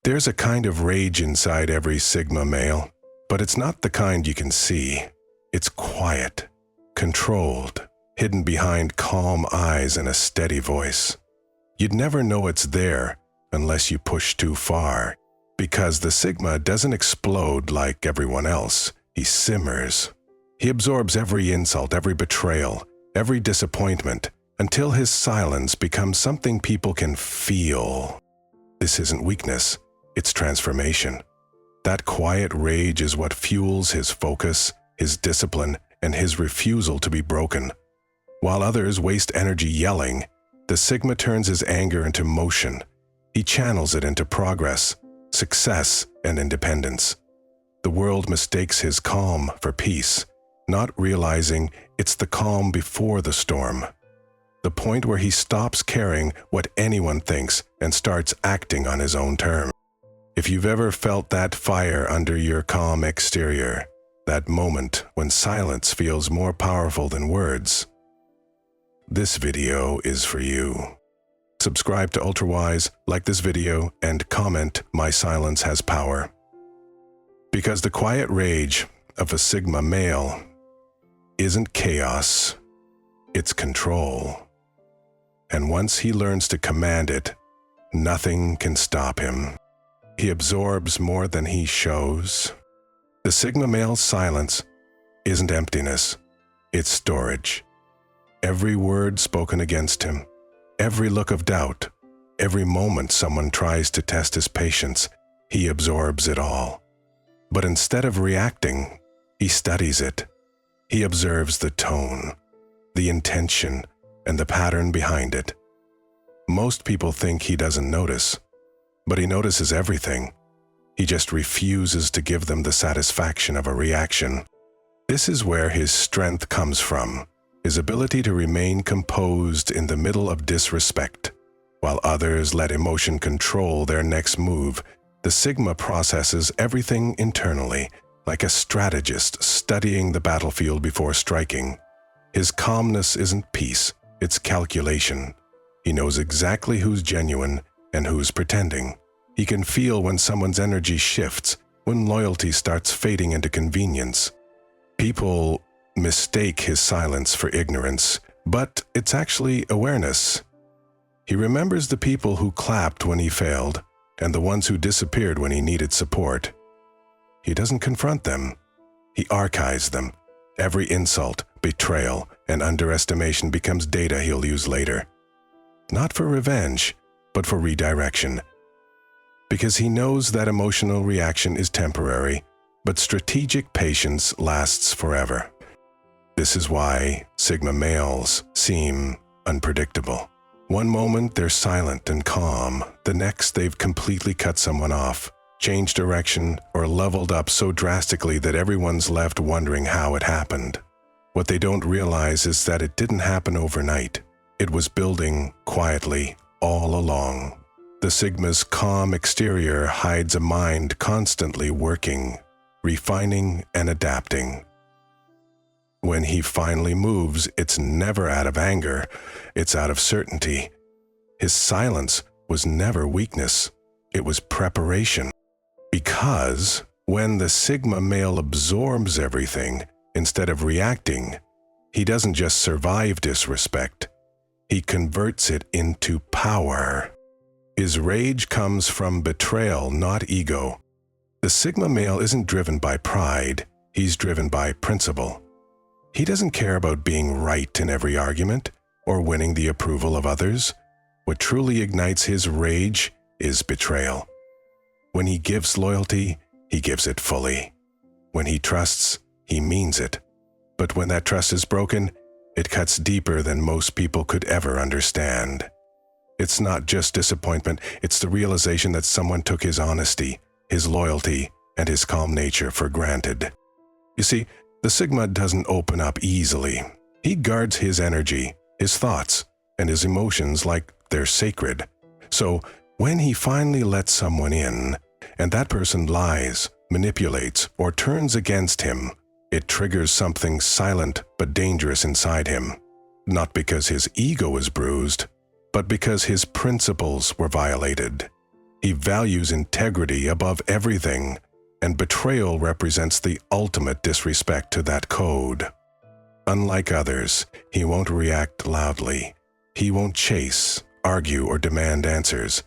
There's a kind of rage inside every Sigma male, but it's not the kind you can see. It's quiet, controlled, hidden behind calm eyes and a steady voice. You'd never know it's there unless you push too far, because the Sigma doesn't explode like everyone else. He simmers. He absorbs every insult, every betrayal, every disappointment, until his silence becomes something people can feel. This isn't weakness, it's transformation. That quiet rage is what fuels his focus, his discipline, and his refusal to be broken. While others waste energy yelling, the Sigma turns his anger into motion. He channels it into progress, success, and independence. The world mistakes his calm for peace, not realizing it's the calm before the storm. The point where he stops caring what anyone thinks and starts acting on his own terms. If you've ever felt that fire under your calm exterior, that moment when silence feels more powerful than words, this video is for you. Subscribe to UltraWise, like this video, and comment, "My silence has power." Because the quiet rage of a Sigma male isn't chaos, it's control. And once he learns to command it, nothing can stop him. He absorbs more than he shows. The Sigma male's silence isn't emptiness, it's storage. Every word spoken against him, every look of doubt, every moment someone tries to test his patience, he absorbs it all. But instead of reacting, he studies it. He observes the tone, the intention, and the pattern behind it. Most people think he doesn't notice, but he notices everything. He just refuses to give them the satisfaction of a reaction. This is where his strength comes from, his ability to remain composed in the middle of disrespect. While others let emotion control their next move, the Sigma processes everything internally, like a strategist studying the battlefield before striking. His calmness isn't peace, it's calculation. He knows exactly who's genuine and who's pretending. He can feel when someone's energy shifts, when loyalty starts fading into convenience. People mistake his silence for ignorance, but it's actually awareness. He remembers the people who clapped when he failed, and the ones who disappeared when he needed support. He doesn't confront them. He archives them. Every insult, betrayal, and underestimation becomes data he'll use later. Not for revenge, but for redirection. Because he knows that emotional reaction is temporary, but strategic patience lasts forever. This is why Sigma males seem unpredictable. One moment they're silent and calm, the next they've completely cut someone off, changed direction, or leveled up so drastically that everyone's left wondering how it happened. What they don't realize is that it didn't happen overnight. It was building quietly all along. The Sigma's calm exterior hides a mind constantly working, refining, and adapting. When he finally moves, it's never out of anger, it's out of certainty. His silence was never weakness, it was preparation. Because when the Sigma male absorbs everything, instead of reacting, he doesn't just survive disrespect, he converts it into power. His rage comes from betrayal, not ego. The Sigma male isn't driven by pride, he's driven by principle. He doesn't care about being right in every argument or winning the approval of others. What truly ignites his rage is betrayal. When he gives loyalty, he gives it fully. When he trusts, he means it. But when that trust is broken, it cuts deeper than most people could ever understand. It's not just disappointment, it's the realization that someone took his honesty, his loyalty, and his calm nature for granted. You see, the Sigma doesn't open up easily. He guards his energy, his thoughts, and his emotions like they're sacred. So when he finally lets someone in, and that person lies, manipulates, or turns against him, it triggers something silent but dangerous inside him. Not because his ego is bruised, but because his principles were violated. He values integrity above everything, and betrayal represents the ultimate disrespect to that code. Unlike others, he won't react loudly. He won't chase, argue, or demand answers.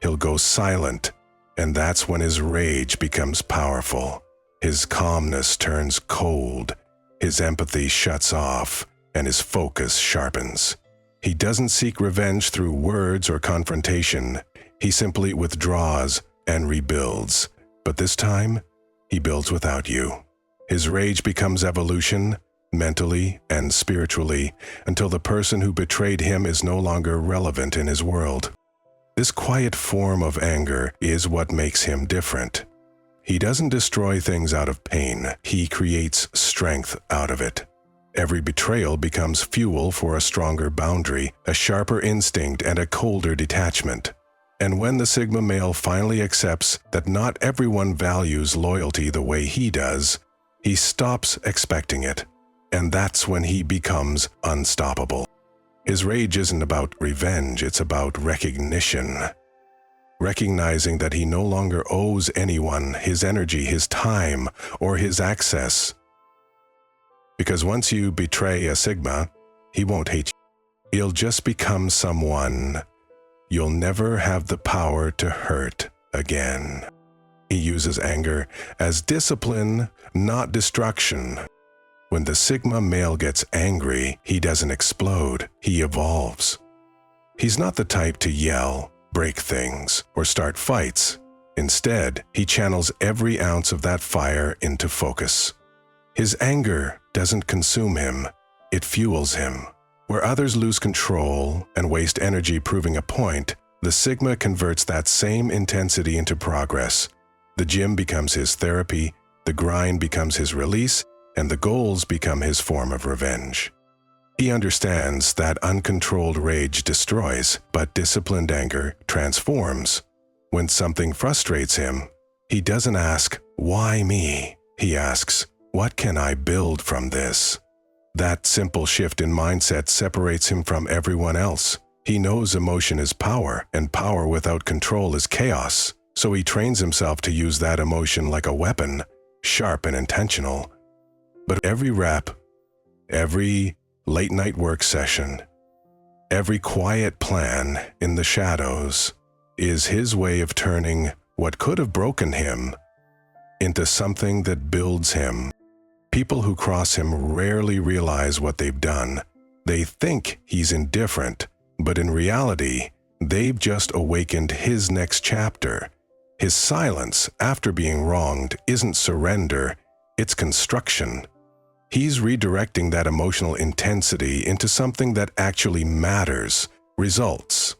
He'll go silent, and that's when his rage becomes powerful. His calmness turns cold, his empathy shuts off, and his focus sharpens. He doesn't seek revenge through words or confrontation. He simply withdraws and rebuilds. But this time, he builds without you. His rage becomes evolution, mentally and spiritually, until the person who betrayed him is no longer relevant in his world. This quiet form of anger is what makes him different. He doesn't destroy things out of pain. He creates strength out of it. Every betrayal becomes fuel for a stronger boundary, a sharper instinct, and a colder detachment. And when the Sigma male finally accepts that not everyone values loyalty the way he does, he stops expecting it, and that's when he becomes unstoppable. His rage isn't about revenge, it's about recognition. Recognizing that he no longer owes anyone his energy, his time, or his access. Because once you betray a Sigma, he won't hate you. He'll just become someone you'll never have the power to hurt again. He uses anger as discipline, not destruction. When the Sigma male gets angry, he doesn't explode, he evolves. He's not the type to yell, break things, or start fights. Instead, he channels every ounce of that fire into focus. His anger doesn't consume him, it fuels him. Where others lose control and waste energy proving a point, the Sigma converts that same intensity into progress. The gym becomes his therapy, the grind becomes his release, and the goals become his form of revenge. He understands that uncontrolled rage destroys, but disciplined anger transforms. When something frustrates him, he doesn't ask, "Why me?" He asks, "What can I build from this?" That simple shift in mindset separates him from everyone else. He knows emotion is power, and power without control is chaos. So he trains himself to use that emotion like a weapon, sharp and intentional. But every rep, every late-night work session, every quiet plan in the shadows is his way of turning what could have broken him into something that builds him. People who cross him rarely realize what they've done. They think he's indifferent, but in reality, they've just awakened his next chapter. His silence after being wronged isn't surrender, it's construction. He's redirecting that emotional intensity into something that actually matters, results.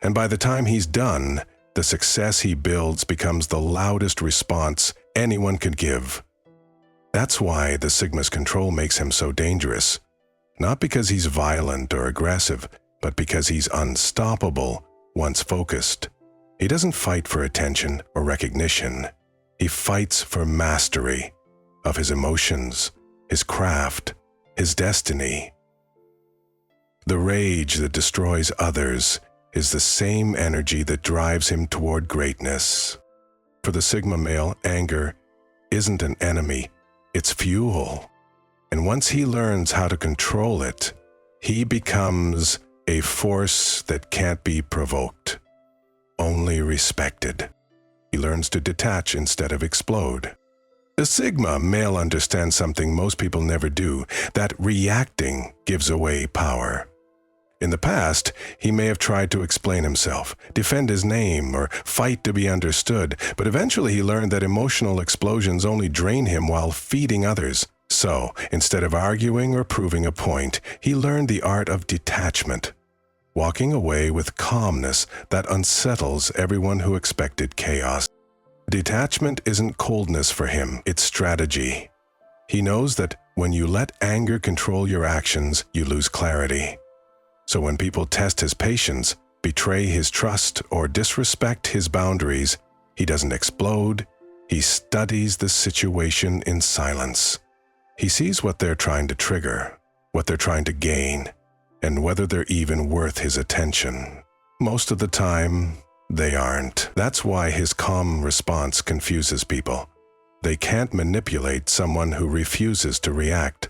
And by the time he's done, the success he builds becomes the loudest response anyone could give. That's why the Sigma's control makes him so dangerous. Not because he's violent or aggressive, but because he's unstoppable once focused. He doesn't fight for attention or recognition. He fights for mastery of his emotions, his craft, his destiny. The rage that destroys others is the same energy that drives him toward greatness. For the Sigma male, anger isn't an enemy, it's fuel. And once he learns how to control it, he becomes a force that can't be provoked, only respected. He learns to detach instead of explode. The Sigma male understands something most people never do, that reacting gives away power. In the past, he may have tried to explain himself, defend his name, or fight to be understood, but eventually he learned that emotional explosions only drain him while feeding others. So, instead of arguing or proving a point, he learned the art of detachment, walking away with calmness that unsettles everyone who expected chaos. Detachment isn't coldness for him, it's strategy. He knows that when you let anger control your actions, you lose clarity. So when people test his patience, betray his trust, or disrespect his boundaries, he doesn't explode. He studies the situation in silence. He sees what they're trying to trigger, what they're trying to gain, and whether they're even worth his attention. Most of the time, they aren't. That's why his calm response confuses people. They can't manipulate someone who refuses to react.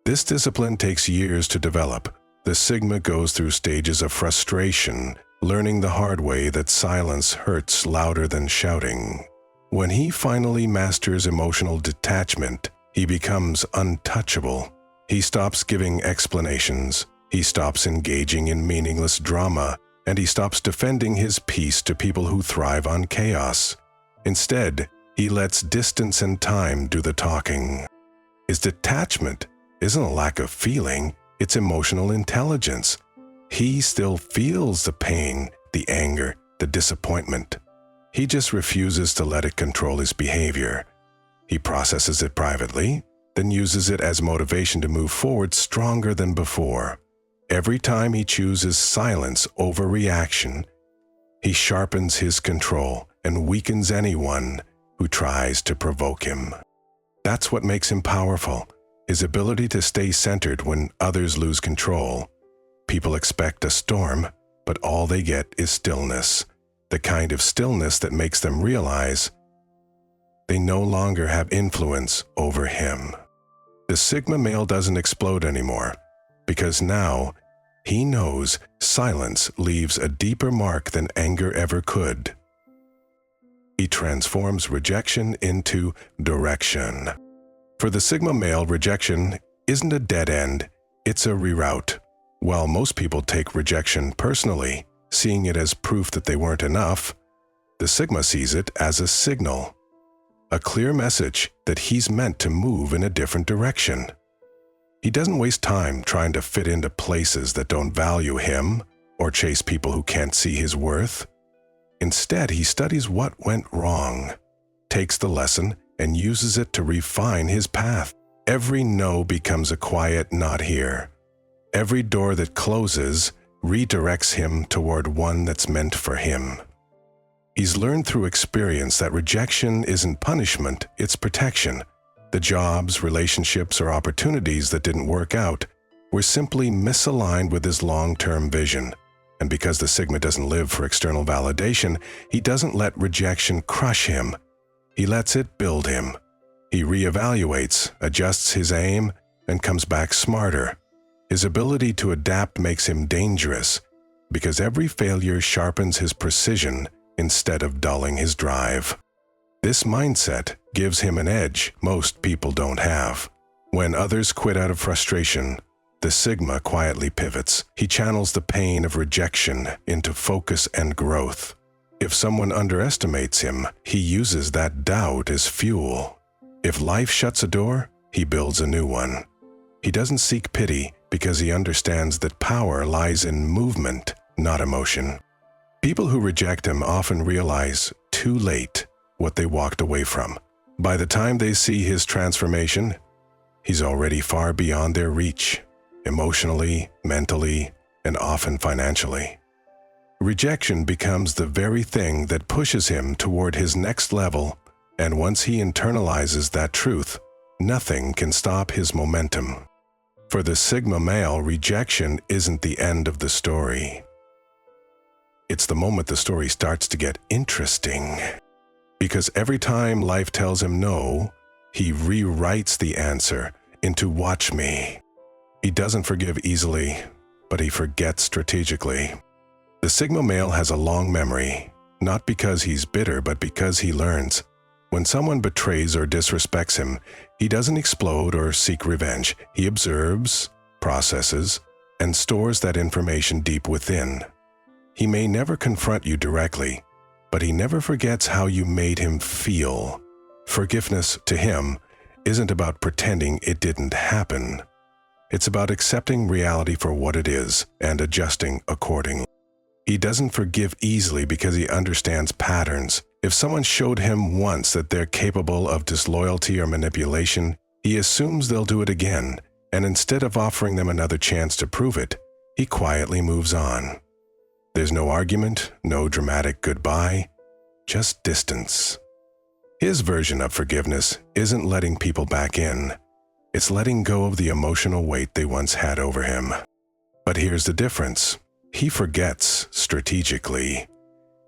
This discipline takes years to develop. The Sigma goes through stages of frustration, learning the hard way that silence hurts louder than shouting. When he finally masters emotional detachment, he becomes untouchable. He stops giving explanations, he stops engaging in meaningless drama, and he stops defending his peace to people who thrive on chaos. Instead, he lets distance and time do the talking. His detachment isn't a lack of feeling, it's emotional intelligence. He still feels the pain, the anger, the disappointment. He just refuses to let it control his behavior. He processes it privately, then uses it as motivation to move forward stronger than before. Every time he chooses silence over reaction, he sharpens his control and weakens anyone who tries to provoke him. That's what makes him powerful, his ability to stay centered when others lose control. People expect a storm, but all they get is stillness, the kind of stillness that makes them realize they no longer have influence over him. The Sigma male doesn't explode anymore, because now he knows silence leaves a deeper mark than anger ever could. He transforms rejection into direction. For the Sigma male, rejection isn't a dead end, it's a reroute. While most people take rejection personally, seeing it as proof that they weren't enough, the Sigma sees it as a signal, a clear message that he's meant to move in a different direction. He doesn't waste time trying to fit into places that don't value him or chase people who can't see his worth. Instead, he studies what went wrong, takes the lesson, and uses it to refine his path. Every no becomes a quiet "not here." Every door that closes redirects him toward one that's meant for him. He's learned through experience that rejection isn't punishment, it's protection. The jobs, relationships, or opportunities that didn't work out were simply misaligned with his long-term vision. And because the Sigma doesn't live for external validation, he doesn't let rejection crush him. He lets it build him. He reevaluates, adjusts his aim, and comes back smarter. His ability to adapt makes him dangerous, because every failure sharpens his precision instead of dulling his drive. This mindset gives him an edge most people don't have. When others quit out of frustration, the Sigma quietly pivots. He channels the pain of rejection into focus and growth. If someone underestimates him, he uses that doubt as fuel. If life shuts a door, he builds a new one. He doesn't seek pity because he understands that power lies in movement, not emotion. People who reject him often realize too late what they walked away from. By the time they see his transformation, he's already far beyond their reach, emotionally, mentally, and often financially. Rejection becomes the very thing that pushes him toward his next level, and once he internalizes that truth, nothing can stop his momentum. For the Sigma male, rejection isn't the end of the story. It's the moment the story starts to get interesting. Because every time life tells him no, he rewrites the answer into "watch me." He doesn't forgive easily, but he forgets strategically. The Sigma male has a long memory, not because he's bitter, but because he learns. When someone betrays or disrespects him, he doesn't explode or seek revenge. He observes, processes, and stores that information deep within. He may never confront you directly, but he never forgets how you made him feel. Forgiveness to him isn't about pretending it didn't happen. It's about accepting reality for what it is and adjusting accordingly. He doesn't forgive easily because he understands patterns. If someone showed him once that they're capable of disloyalty or manipulation, he assumes they'll do it again, and instead of offering them another chance to prove it, he quietly moves on. There's no argument, no dramatic goodbye, just distance. His version of forgiveness isn't letting people back in. It's letting go of the emotional weight they once had over him. But here's the difference. He forgets strategically.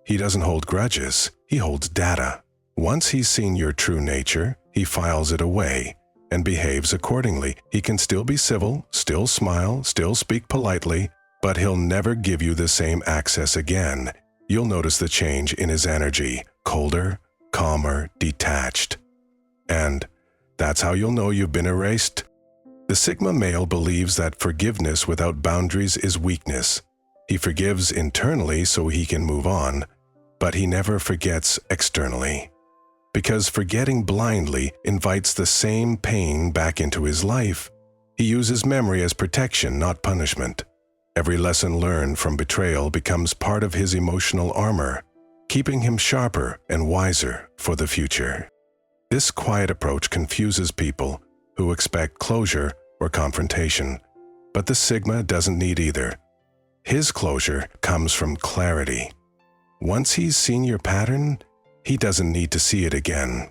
He doesn't hold grudges, he holds data. Once he's seen your true nature, he files it away and behaves accordingly. He can still be civil, still smile, still speak politely, but he'll never give you the same access again. You'll notice the change in his energy, colder, calmer, detached. And that's how you'll know you've been erased. The Sigma male believes that forgiveness without boundaries is weakness. He forgives internally so he can move on, but he never forgets externally. Because forgetting blindly invites the same pain back into his life. He uses memory as protection, not punishment. Every lesson learned from betrayal becomes part of his emotional armor, keeping him sharper and wiser for the future. This quiet approach confuses people who expect closure or confrontation, but the Sigma doesn't need either. His closure comes from clarity. Once he's seen your pattern, he doesn't need to see it again.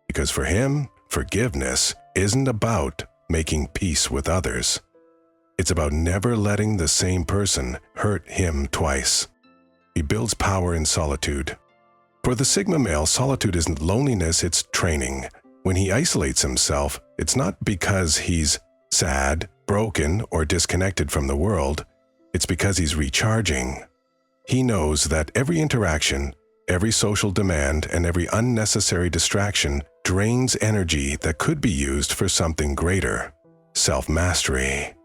Because for him, forgiveness isn't about making peace with others. It's about never letting the same person hurt him twice. He builds power in solitude. For the Sigma male, solitude isn't loneliness, it's training. When he isolates himself, it's not because he's sad, broken, or disconnected from the world. It's because he's recharging. He knows that every interaction, every social demand, and every unnecessary distraction drains energy that could be used for something greater: self-mastery.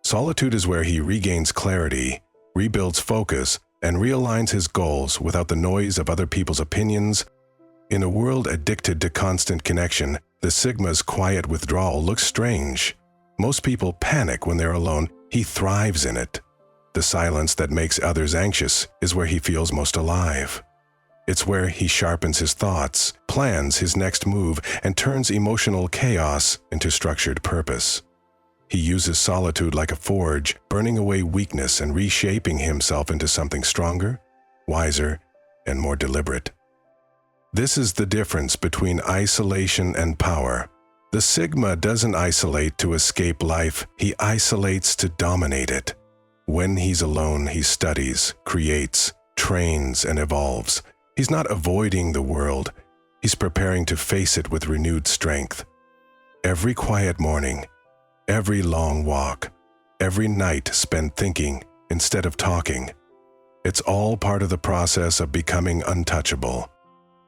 Solitude is where he regains clarity, rebuilds focus, and realigns his goals without the noise of other people's opinions. In a world addicted to constant connection, the Sigma's quiet withdrawal looks strange. Most people panic when they're alone. He thrives in it. The silence that makes others anxious is where he feels most alive. It's where he sharpens his thoughts, plans his next move, and turns emotional chaos into structured purpose. He uses solitude like a forge, burning away weakness and reshaping himself into something stronger, wiser, and more deliberate. This is the difference between isolation and power. The Sigma doesn't isolate to escape life, he isolates to dominate it. When he's alone, he studies, creates, trains, and evolves. He's not avoiding the world, he's preparing to face it with renewed strength. Every quiet morning, every long walk, every night spent thinking instead of talking. It's all part of the process of becoming untouchable.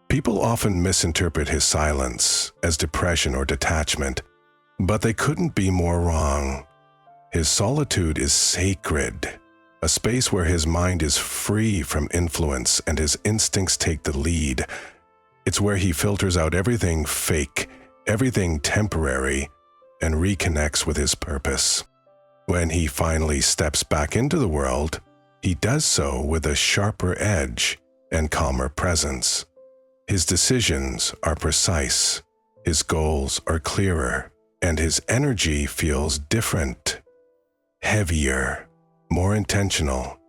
People often misinterpret his silence as depression or detachment, but they couldn't be more wrong. His solitude is sacred, a space where his mind is free from influence and his instincts take the lead. It's where he filters out everything fake, everything temporary, and reconnects with his purpose. When he finally steps back into the world, he does so with a sharper edge and calmer presence. His decisions are precise, his goals are clearer, and his energy feels different, heavier, more intentional.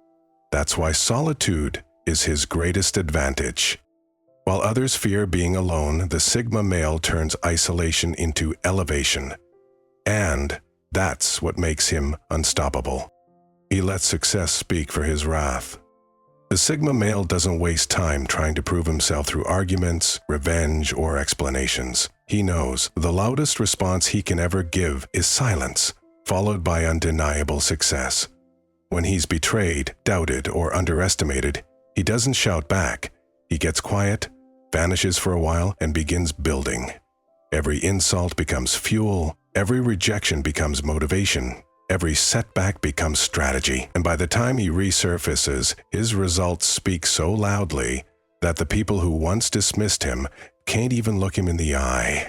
That's why solitude is his greatest advantage. While others fear being alone, the Sigma male turns isolation into elevation. And that's what makes him unstoppable. He lets success speak for his wrath. The Sigma male doesn't waste time trying to prove himself through arguments, revenge, or explanations. He knows the loudest response he can ever give is silence, followed by undeniable success. When he's betrayed, doubted, or underestimated, he doesn't shout back. He gets quiet, vanishes for a while, and begins building. Every insult becomes fuel. Every rejection becomes motivation. Every setback becomes strategy. And by the time he resurfaces, his results speak so loudly that the people who once dismissed him can't even look him in the eye.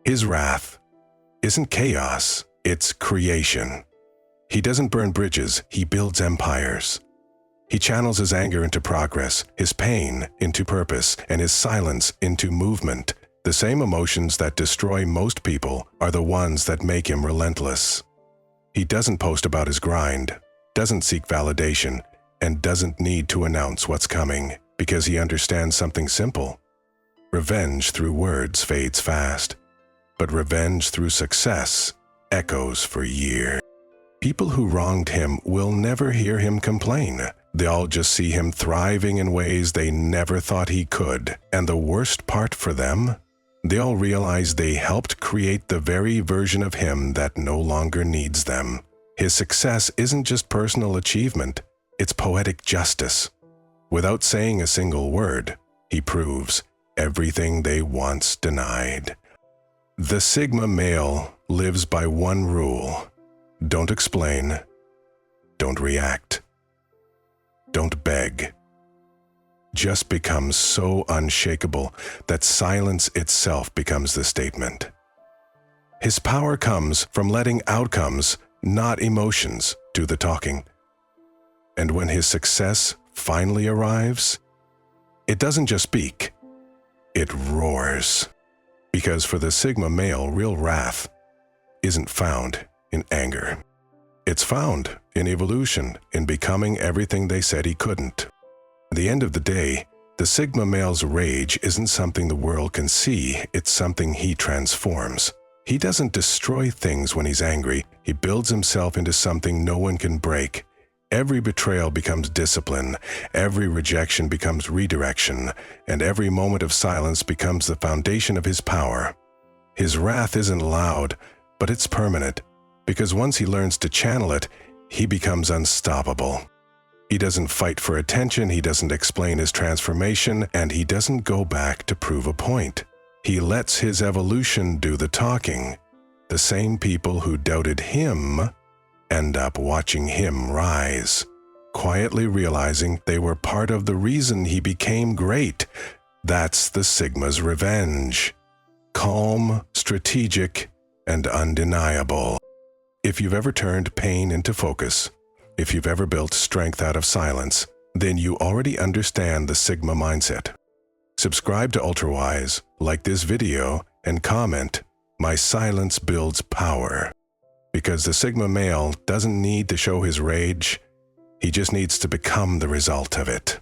His wrath isn't chaos, it's creation. He doesn't burn bridges, he builds empires. He channels his anger into progress, his pain into purpose, and his silence into movement. The same emotions that destroy most people are the ones that make him relentless. He doesn't post about his grind, doesn't seek validation, and doesn't need to announce what's coming because he understands something simple. Revenge through words fades fast, but revenge through success echoes for years. People who wronged him will never hear him complain. They'll just see him thriving in ways they never thought he could. And the worst part for them, they'll realize they helped create the very version of him that no longer needs them. His success isn't just personal achievement, it's poetic justice. Without saying a single word, he proves everything they once denied. The Sigma male lives by one rule: don't explain, don't react, don't beg. Just becomes so unshakable that silence itself becomes the statement. His power comes from letting outcomes, not emotions, do the talking. And when his success finally arrives, it doesn't just speak, it roars. Because for the Sigma male, real wrath isn't found in anger. It's found in evolution, in becoming everything they said he couldn't. At the end of the day, the Sigma male's rage isn't something the world can see, it's something he transforms. He doesn't destroy things when he's angry, he builds himself into something no one can break. Every betrayal becomes discipline, every rejection becomes redirection, and every moment of silence becomes the foundation of his power. His wrath isn't loud, but it's permanent, because once he learns to channel it, he becomes unstoppable. He doesn't fight for attention, he doesn't explain his transformation, and he doesn't go back to prove a point. He lets his evolution do the talking. The same people who doubted him end up watching him rise, quietly realizing they were part of the reason he became great. That's the Sigma's revenge. Calm, strategic, and undeniable. If you've ever turned pain into focus, if you've ever built strength out of silence, then you already understand the Sigma mindset. Subscribe to UltraWise, like this video, and comment, "My silence builds power." Because the Sigma male doesn't need to show his rage, he just needs to become the result of it.